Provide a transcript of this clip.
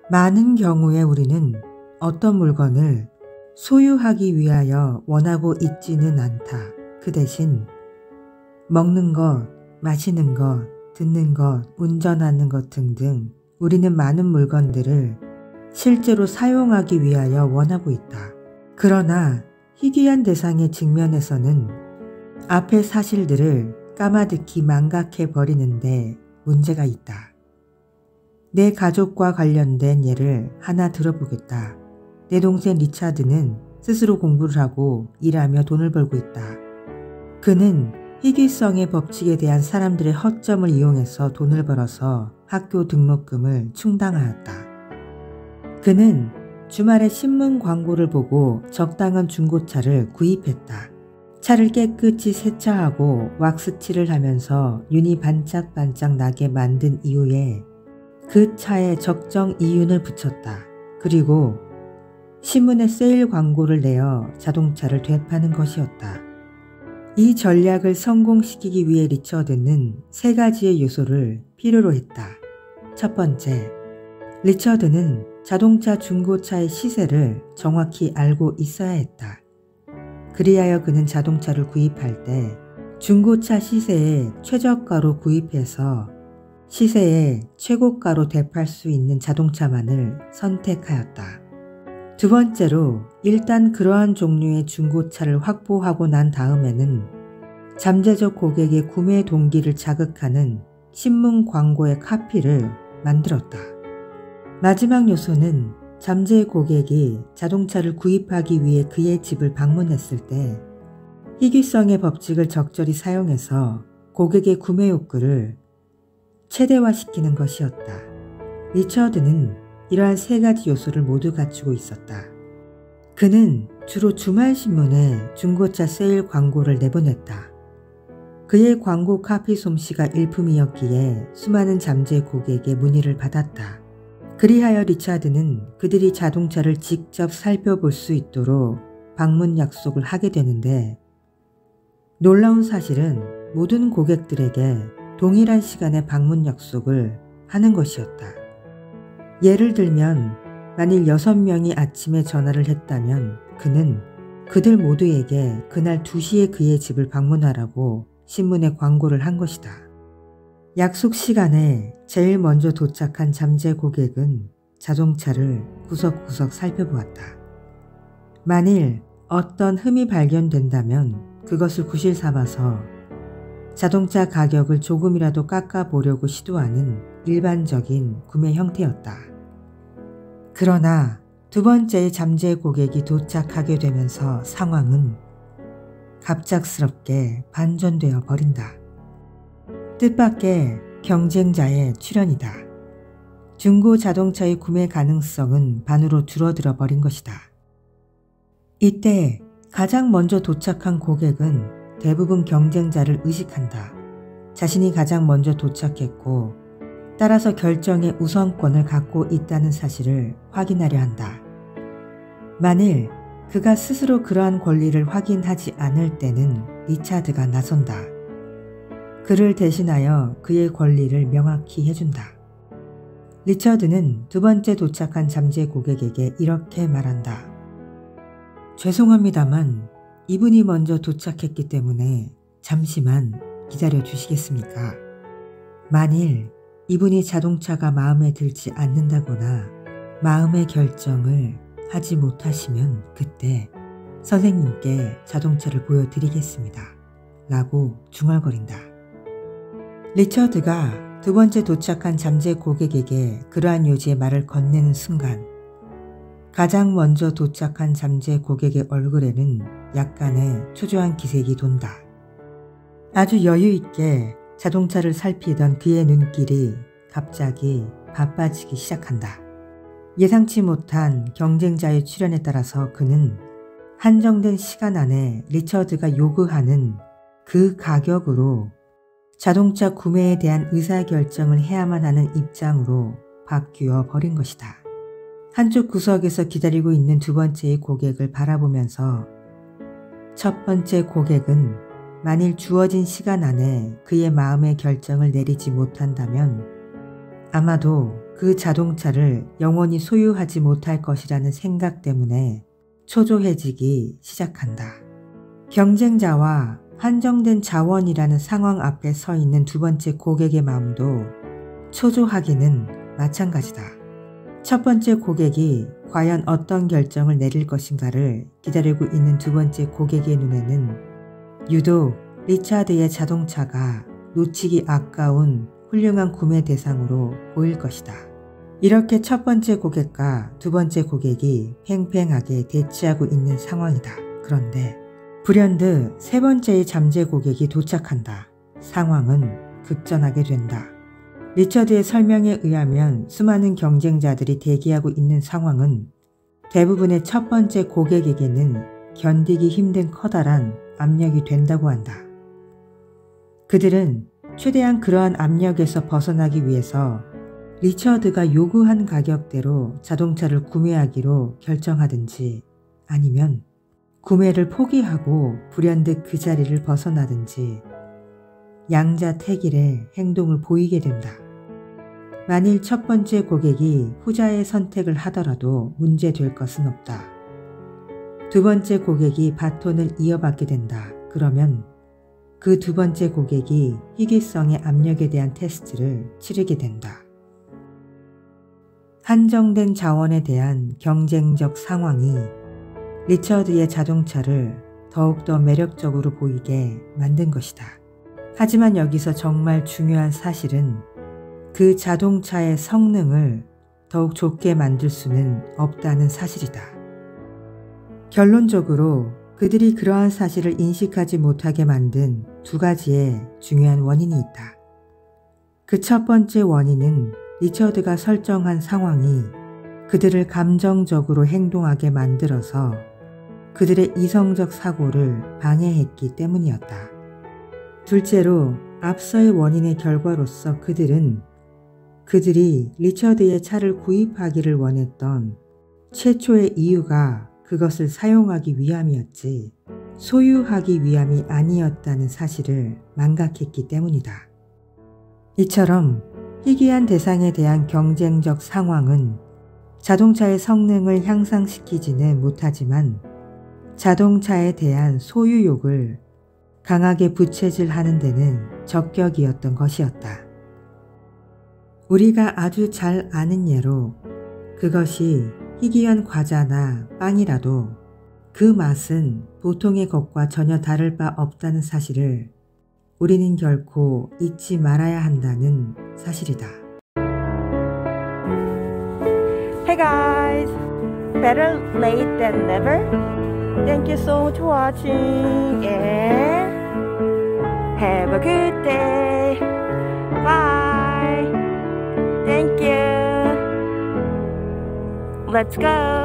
많은 경우에 우리는 어떤 물건을 소유하기 위하여 원하고 있지는 않다. 그 대신 먹는 것, 마시는 것, 듣는 것, 운전하는 것 등등 우리는 많은 물건들을 실제로 사용하기 위하여 원하고 있다. 그러나 희귀한 대상의 측면에서는 앞의 사실들을 까마득히 망각해 버리는데 문제가 있다. 내 가족과 관련된 예를 하나 들어보겠다. 내 동생 리차드는 스스로 공부를 하고 일하며 돈을 벌고 있다. 그는 희귀성의 법칙에 대한 사람들의 허점을 이용해서 돈을 벌어서 학교 등록금을 충당하였다. 그는 주말에 신문 광고를 보고 적당한 중고차를 구입했다. 차를 깨끗이 세차하고 왁스칠을 하면서 윤이 반짝반짝 나게 만든 이후에 그 차에 적정 이윤을 붙였다. 그리고 신문에 세일 광고를 내어 자동차를 되파는 것이었다. 이 전략을 성공시키기 위해 리처드는 3가지의 요소를 필요로 했다. 첫 번째, 리처드는 자동차 중고차의 시세를 정확히 알고 있어야 했다. 그리하여 그는 자동차를 구입할 때 중고차 시세의 최저가로 구입해서 시세의 최고가로 되팔 수 있는 자동차만을 선택하였다. 두 번째로, 일단 그러한 종류의 중고차를 확보하고 난 다음에는 잠재적 고객의 구매 동기를 자극하는 신문 광고의 카피를 만들었다. 마지막 요소는 잠재 고객이 자동차를 구입하기 위해 그의 집을 방문했을 때 희귀성의 법칙을 적절히 사용해서 고객의 구매 욕구를 최대화시키는 것이었다. 리처드는 이러한 3가지 요소를 모두 갖추고 있었다. 그는 주로 주말신문에 중고차 세일 광고를 내보냈다. 그의 광고 카피 솜씨가 일품이었기에 수많은 잠재 고객의 문의를 받았다. 그리하여 리차드는 그들이 자동차를 직접 살펴볼 수 있도록 방문 약속을 하게 되는데, 놀라운 사실은 모든 고객들에게 동일한 시간에 방문 약속을 하는 것이었다. 예를 들면 만일 6명이 아침에 전화를 했다면 그는 그들 모두에게 그날 2시에 그의 집을 방문하라고 신문에 광고를 한 것이다. 약속 시간에 제일 먼저 도착한 잠재 고객은 자동차를 구석구석 살펴보았다. 만일 어떤 흠이 발견된다면 그것을 구실 삼아서 자동차 가격을 조금이라도 깎아보려고 시도하는 일반적인 구매 형태였다. 그러나 두 번째의 잠재 고객이 도착하게 되면서 상황은 갑작스럽게 반전되어 버린다. 뜻밖의 경쟁자의 출현이다. 중고 자동차의 구매 가능성은 반으로 줄어들어 버린 것이다. 이때 가장 먼저 도착한 고객은 대부분 경쟁자를 의식한다. 자신이 가장 먼저 도착했고 따라서 결정의 우선권을 갖고 있다는 사실을 확인하려 한다. 만일 그가 스스로 그러한 권리를 확인하지 않을 때는 리차드가 나선다. 그를 대신하여 그의 권리를 명확히 해준다. 리처드는 두 번째 도착한 잠재 고객에게 이렇게 말한다. 죄송합니다만 이분이 먼저 도착했기 때문에 잠시만 기다려 주시겠습니까? 만일 이분이 자동차가 마음에 들지 않는다거나 마음의 결정을 하지 못하시면 그때 선생님께 자동차를 보여드리겠습니다. 라고 중얼거린다. 리처드가 두 번째 도착한 잠재 고객에게 그러한 요지의 말을 건네는 순간 가장 먼저 도착한 잠재 고객의 얼굴에는 약간의 초조한 기색이 돈다. 아주 여유 있게 자동차를 살피던 그의 눈길이 갑자기 바빠지기 시작한다. 예상치 못한 경쟁자의 출현에 따라서 그는 한정된 시간 안에 리처드가 요구하는 그 가격으로 자동차 구매에 대한 의사결정을 해야만 하는 입장으로 바뀌어 버린 것이다. 한쪽 구석에서 기다리고 있는 두 번째의 고객을 바라보면서 첫 번째 고객은 만일 주어진 시간 안에 그의 마음의 결정을 내리지 못한다면 아마도 그 자동차를 영원히 소유하지 못할 것이라는 생각 때문에 초조해지기 시작한다. 경쟁자와 한정된 자원이라는 상황 앞에 서 있는 두 번째 고객의 마음도 초조하기는 마찬가지다. 첫 번째 고객이 과연 어떤 결정을 내릴 것인가를 기다리고 있는 두 번째 고객의 눈에는 유독 리차드의 자동차가 놓치기 아까운 훌륭한 구매 대상으로 보일 것이다. 이렇게 첫 번째 고객과 두 번째 고객이 팽팽하게 대치하고 있는 상황이다. 그런데 불현듯 세 번째의 잠재 고객이 도착한다. 상황은 급전하게 된다. 리처드의 설명에 의하면 수많은 경쟁자들이 대기하고 있는 상황은 대부분의 첫 번째 고객에게는 견디기 힘든 커다란 압력이 된다고 한다. 그들은 최대한 그러한 압력에서 벗어나기 위해서 리처드가 요구한 가격대로 자동차를 구매하기로 결정하든지 아니면 구매를 포기하고 불현듯 그 자리를 벗어나든지 양자택일의 행동을 보이게 된다. 만일 첫 번째 고객이 후자의 선택을 하더라도 문제될 것은 없다. 두 번째 고객이 바톤을 이어받게 된다. 그러면 그 두 번째 고객이 희귀성의 압력에 대한 테스트를 치르게 된다. 한정된 자원에 대한 경쟁적 상황이 리처드의 자동차를 더욱더 매력적으로 보이게 만든 것이다. 하지만 여기서 정말 중요한 사실은 그 자동차의 성능을 더욱 좋게 만들 수는 없다는 사실이다. 결론적으로 그들이 그러한 사실을 인식하지 못하게 만든 두 가지의 중요한 원인이 있다. 그 첫 번째 원인은 리처드가 설정한 상황이 그들을 감정적으로 행동하게 만들어서 그들의 이성적 사고를 방해했기 때문이었다. 둘째로 앞서의 원인의 결과로서 그들이 리처드의 차를 구입하기를 원했던 최초의 이유가 그것을 사용하기 위함이었지 소유하기 위함이 아니었다는 사실을 망각했기 때문이다. 이처럼 희귀한 대상에 대한 경쟁적 상황은 자동차의 성능을 향상시키지는 못하지만 자동차에 대한 소유욕을 강하게 부채질하는 데는 적격이었던 것이었다. 우리가 아주 잘 아는 예로 그것이 희귀한 과자나 빵이라도 그 맛은 보통의 것과 전혀 다를 바 없다는 사실을 우리는 결코 잊지 말아야 한다는 사실이다. Hey guys! Better late than never. Thank you so much for watching and have a good day. Bye! Thank you! Let's go!